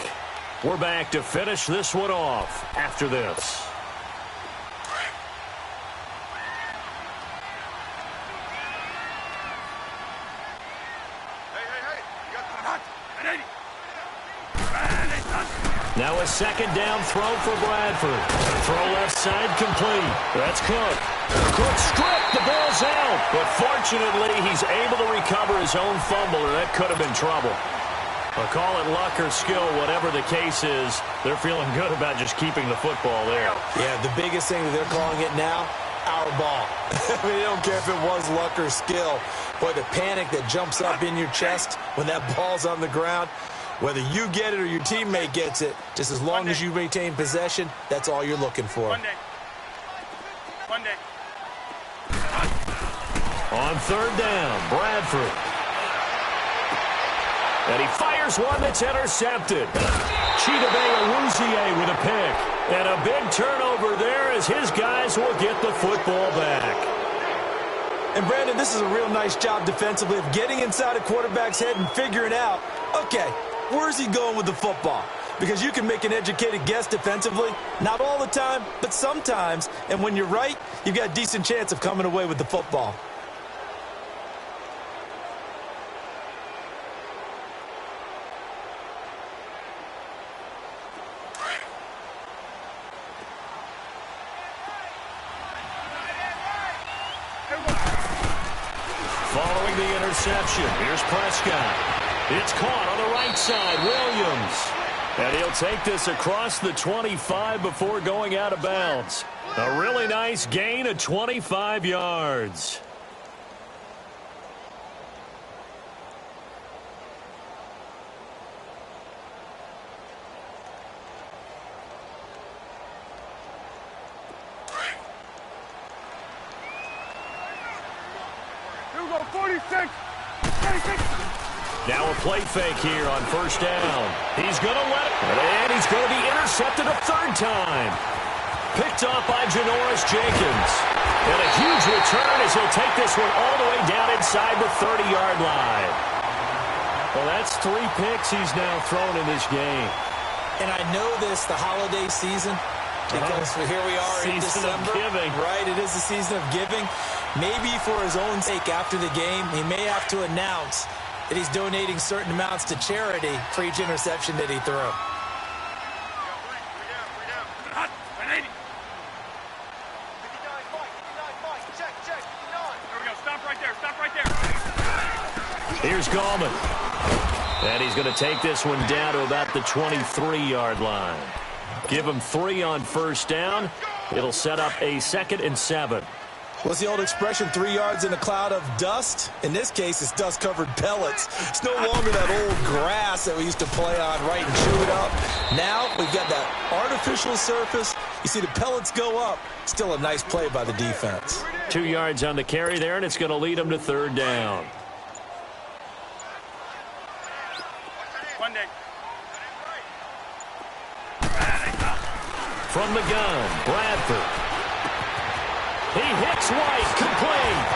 We're back to finish this one off after this. Now a 2nd down throw for Bradford. Throw left side complete. That's Cook. Cook stripped. The ball's out. But fortunately, he's able to recover his own fumble, or that could have been trouble. I'll call it luck or skill, whatever the case is. They're feeling good about just keeping the football there. Yeah, the biggest thing that they're calling it now, our ball. I mean, they don't care if it was luck or skill. Boy, the panic that jumps up in your chest when that ball's on the ground, whether you get it or your teammate gets it, just as long as you retain possession, that's all you're looking for. Monday. On 3rd down, Bradford. And he fires one that's intercepted. Chidobe with a pick. And a big turnover there as his guys will get the football back. And, Brandon, this is a real nice job defensively of getting inside a quarterback's head and figuring out, okay, where's he going with the football? Because you can make an educated guess defensively, not all the time, but sometimes. And when you're right, you've got a decent chance of coming away with the football. Following the interception, here's Prescott. It's caught on the right side, Williams. And he'll take this across the 25 before going out of bounds. A really nice gain of 25 yards. Here we go, 46. 46. Now a play fake here on 1st down. He's going to let it, and he's going to be intercepted a 3rd time. Picked off by Janoris Jenkins. And a huge return as he'll take this one all the way down inside the 30-yard line. Well, that's 3 picks he's now thrown in this game. And I know this, the holiday season, because here we are in December. Season of giving. Right, it is the season of giving. Maybe for his own sake after the game, he may have to announce that he's donating certain amounts to charity for each interception that he threw. Hot. 180. Here we go. Stop right there. Stop right there. Here's Gallman. And he's going to take this one down to about the 23-yard line. Give him 3 on 1st down. It'll set up a 2nd and 7. What's the old expression, 3 yards in a cloud of dust? In this case, it's dust-covered pellets. It's no longer that old grass that we used to play on, right, and chew it up. Now we've got that artificial surface. You see the pellets go up. Still a nice play by the defense. 2 yards on the carry there, and it's going to lead them to third down. From the gun, Bradford. He hits White, complete.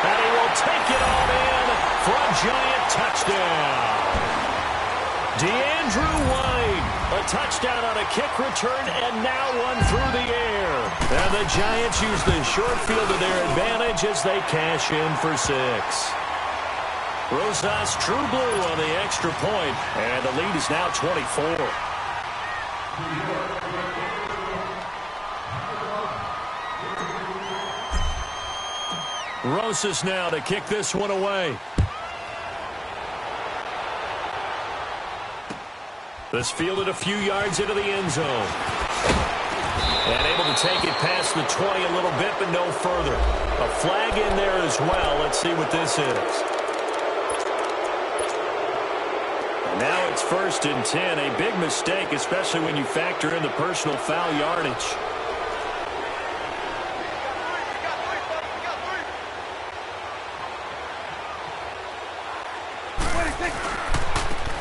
And he will take it on in for a giant touchdown. DeAndrew White, a touchdown on a kick return, and now one through the air. And the Giants use the short field to their advantage as they cash in for 6. Rosas true blue on the extra point, and the lead is now 24. Rosas now to kick this one away. This fielded a few yards into the end zone. And able to take it past the 20 a little bit, but no further. A flag in there as well. Let's see what this is. And now it's 1st and 10. A big mistake, especially when you factor in the personal foul yardage.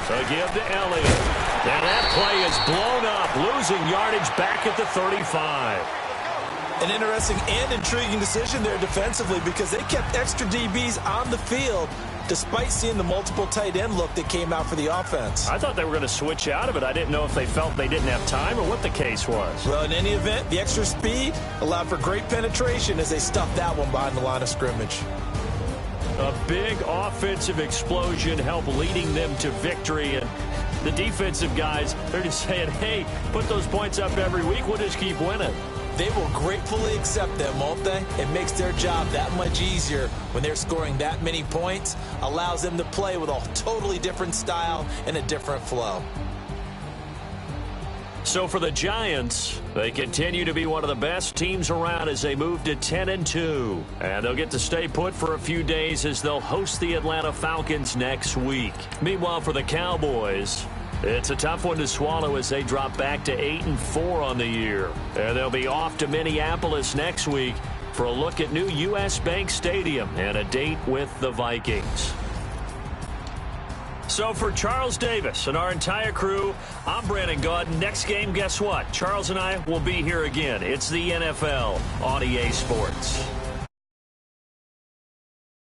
So give to Elliott. And that play is blown up, losing yardage back at the 35. An interesting and intriguing decision there defensively because they kept extra DBs on the field despite seeing the multiple tight end look that came out for the offense. I thought they were going to switch out of it. I didn't know if they felt they didn't have time or what the case was. Well, in any event, the extra speed allowed for great penetration as they stuffed that one behind the line of scrimmage. A big offensive explosion helped leading them to victory. And the defensive guys, they're just saying, hey, put those points up every week. We'll just keep winning. They will gratefully accept them, won't they? It makes their job that much easier when they're scoring that many points. Allows them to play with a totally different style and a different flow. So for the Giants, they continue to be one of the best teams around as they move to 10-2. And they'll get to stay put for a few days as they'll host the Atlanta Falcons next week. Meanwhile, for the Cowboys, it's a tough one to swallow as they drop back to 8-4 on the year. And they'll be off to Minneapolis next week for a look at new U.S. Bank Stadium and a date with the Vikings. So for Charles Davis and our entire crew, I'm Brandon Gaudin. Next game, guess what? Charles and I will be here again. It's the NFL on EA Sports.